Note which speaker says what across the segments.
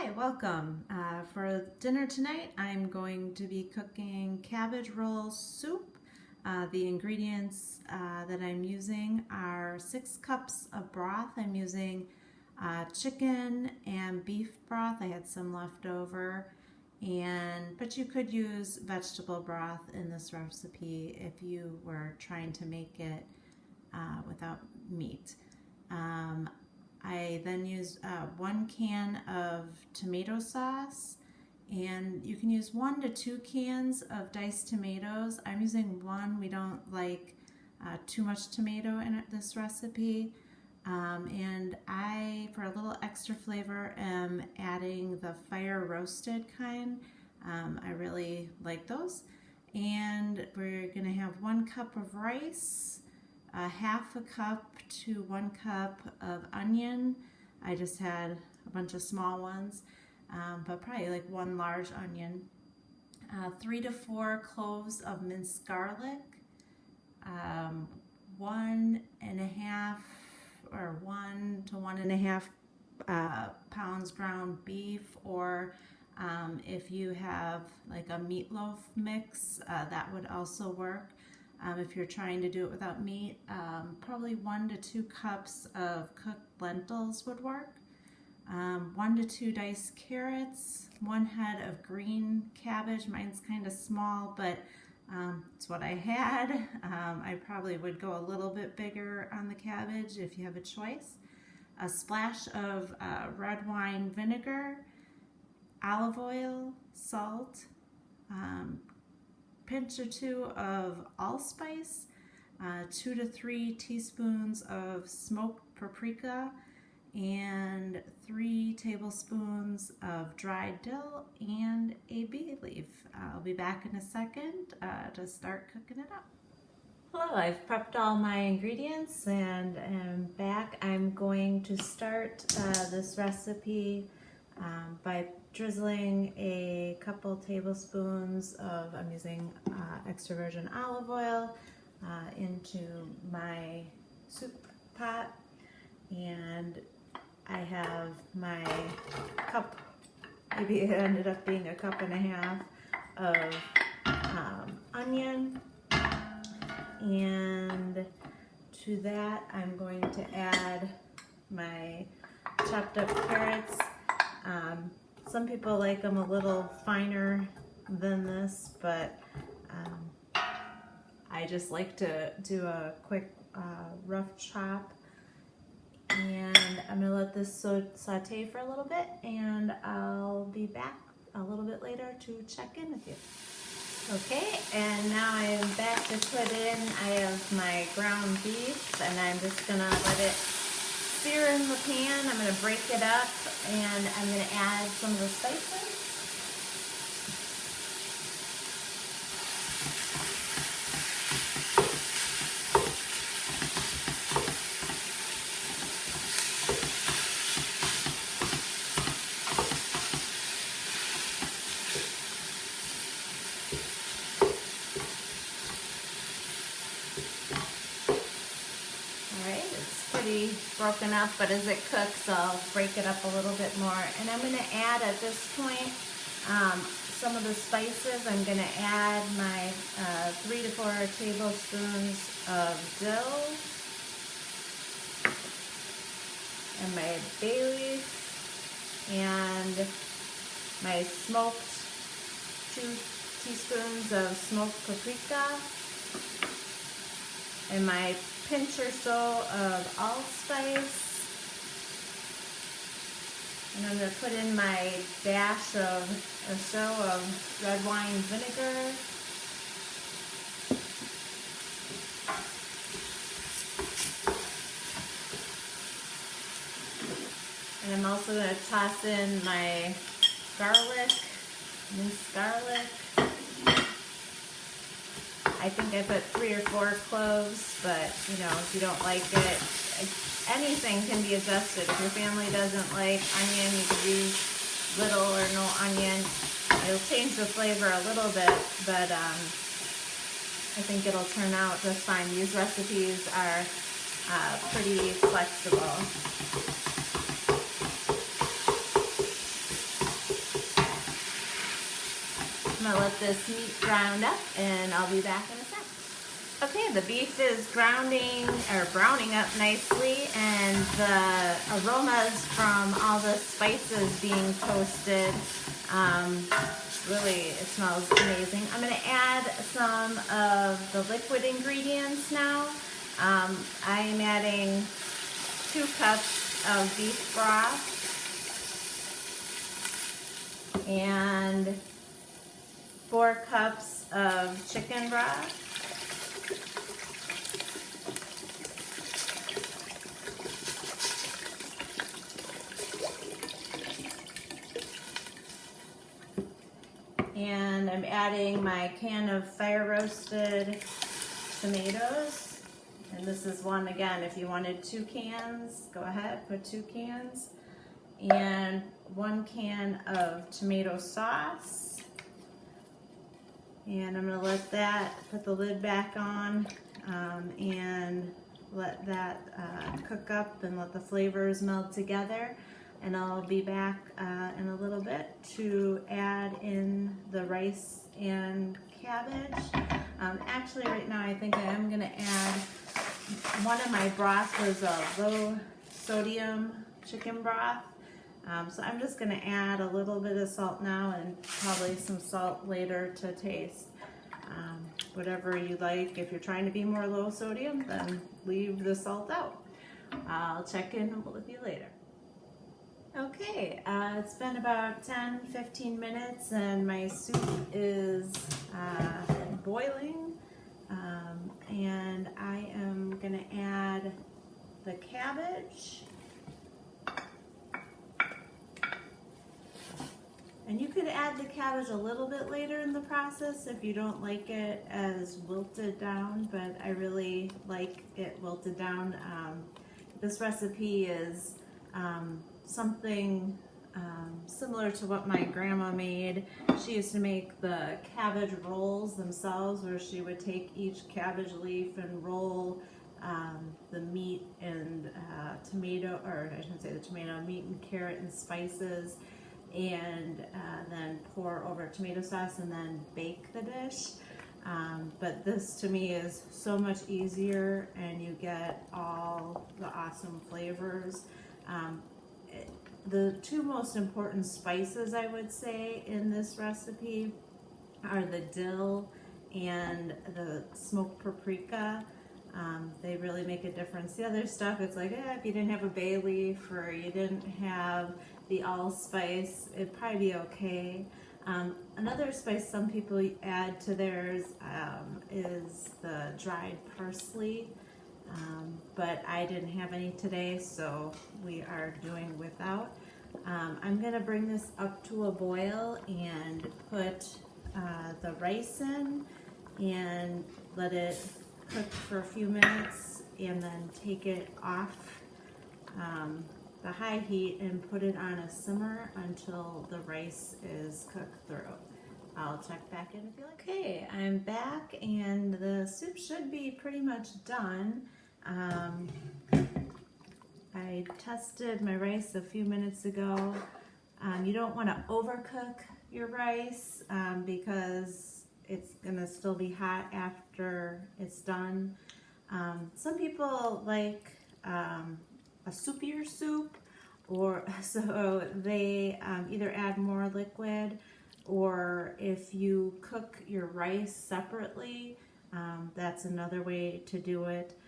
Speaker 1: Hi, welcome. For dinner tonight, I'm going to be cooking cabbage roll soup. The ingredients that I'm using are 6 cups of broth. I'm using chicken and beef broth. I had some left over, but you could use vegetable broth in this recipe if you were trying to make it without meat. I then use 1 can of tomato sauce, and you can use 1 to 2 cans of diced tomatoes. I'm using 1. We don't like too much tomato in this recipe. And I, for a little extra flavor, am adding the fire roasted kind. I really like those. And we're going to have 1 cup of rice, 1/2 cup to 1 cup of onion. I just had a bunch of small ones, but probably like 1 large onion. 3 to 4 cloves of minced garlic, 1 to 1.5 pounds ground beef, or if you have like a meatloaf mix, that would also work. If you're trying to do it without meat, probably 1 to 2 cups of cooked lentils would work. 1 to 2 diced carrots, 1 head of green cabbage. Mine's kind of small, but it's what I had. I probably would go a little bit bigger on the cabbage if you have a choice. A splash of red wine vinegar, olive oil, salt, pinch or 2 of allspice, 2 to 3 teaspoons of smoked paprika, and 3 tablespoons of dried dill and a bay leaf. I'll be back in a second to start cooking it up. Hello, I've prepped all my ingredients and am back. I'm going to start this recipe by drizzling a couple tablespoons of, I'm using extra virgin olive oil into my soup pot, and I have my cup, maybe it ended up being a 1.5 cups of onion, and to that I'm going to add my chopped up carrots. Some people like them a little finer than this, but I just like to do a quick rough chop. And I'm going to let this saute for a little bit, and I'll be back a little bit later to check in with you. Okay, and now I'm back to put in, I have my ground beef, and I'm just going to let it sear in the pan. I'm going to break it up, and I'm going to add some of the spices. Broken up, but as it cooks, I'll break it up a little bit more. And I'm going to add at this point some of the spices. I'm going to add my 3 to 4 tablespoons of dill and my bay leaf and my smoked 2 teaspoons of smoked paprika and my pinch or so of allspice, and I'm going to put in my dash or so of red wine vinegar, and I'm also going to toss in my garlic, minced garlic. I think I put 3 or 4 cloves, but you know, if you don't like it, anything can be adjusted. If your family doesn't like onion, you could use little or no onion. It'll change the flavor a little bit, but I think it'll turn out just fine. These recipes are pretty flexible. I'm gonna let this meat ground up and I'll be back in a sec. Okay, the beef is browning up nicely, and the aromas from all the spices being toasted, really, it smells amazing. I'm gonna add some of the liquid ingredients now. I'm adding 2 cups of beef broth and 4 cups of chicken broth. And I'm adding my can of fire roasted tomatoes. And this is one, again, if you wanted 2 cans, go ahead, put 2 cans. And 1 can of tomato sauce. And I'm gonna let that, put the lid back on and let that cook up and let the flavors meld together. And I'll be back in a little bit to add in the rice and cabbage. Actually, right now I think I am going to add, one of my broth was a low sodium chicken broth. So I'm just going to add a little bit of salt now and probably some salt later to taste. Whatever you like. If you're trying to be more low sodium, then leave the salt out. I'll check in with you later. Okay, it's been about 10-15 minutes and my soup is boiling, and I am going to add the cabbage. And you could add the cabbage a little bit later in the process if you don't like it as wilted down, but I really like it wilted down. This recipe is something similar to what my grandma made. She used to make the cabbage rolls themselves, where she would take each cabbage leaf and roll the meat and tomato, or I shouldn't say the tomato, meat and carrot and spices, and then pour over tomato sauce and then bake the dish. But this to me is so much easier and you get all the awesome flavors. The 2 most important spices I would say in this recipe are the dill and the smoked paprika. They really make a difference. The other stuff, it's like, if you didn't have a bay leaf or you didn't have the allspice, it'd probably be okay. Another spice some people add to theirs is the dried parsley. But I didn't have any today, so we are doing without. I'm going to bring this up to a boil and put the rice in and let it cook for a few minutes, and then take it off the high heat and put it on a simmer until the rice is cooked through. I'll check back in if you like. Okay, I'm back and the soup should be pretty much done. I tested my rice a few minutes ago. You don't want to overcook your rice because it's going to still be hot after it's done. Some people like a soupier soup, or so they either add more liquid, or if you cook your rice separately, that's another way to do it.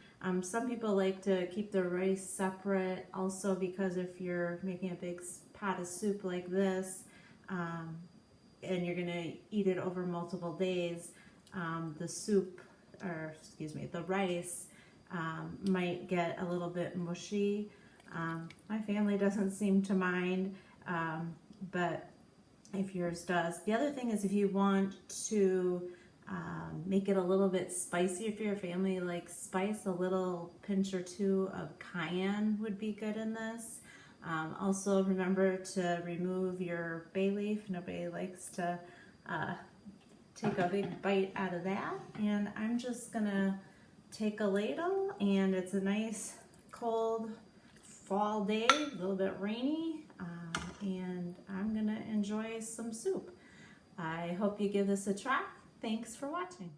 Speaker 1: Some people like to keep the rice separate also because if you're making a big pot of soup like this and you're going to eat it over multiple days, the rice might get a little bit mushy. My family doesn't seem to mind, but if yours does. The other thing is if you want to make it a little bit spicy, if your family likes spice, a little pinch or 2 of cayenne would be good in this. Also remember to remove your bay leaf. Nobody likes to take a big bite out of that. And I'm just gonna take a ladle, and it's a nice cold fall day, a little bit rainy, and I'm gonna enjoy some soup. I hope you give this a try. Thanks for watching.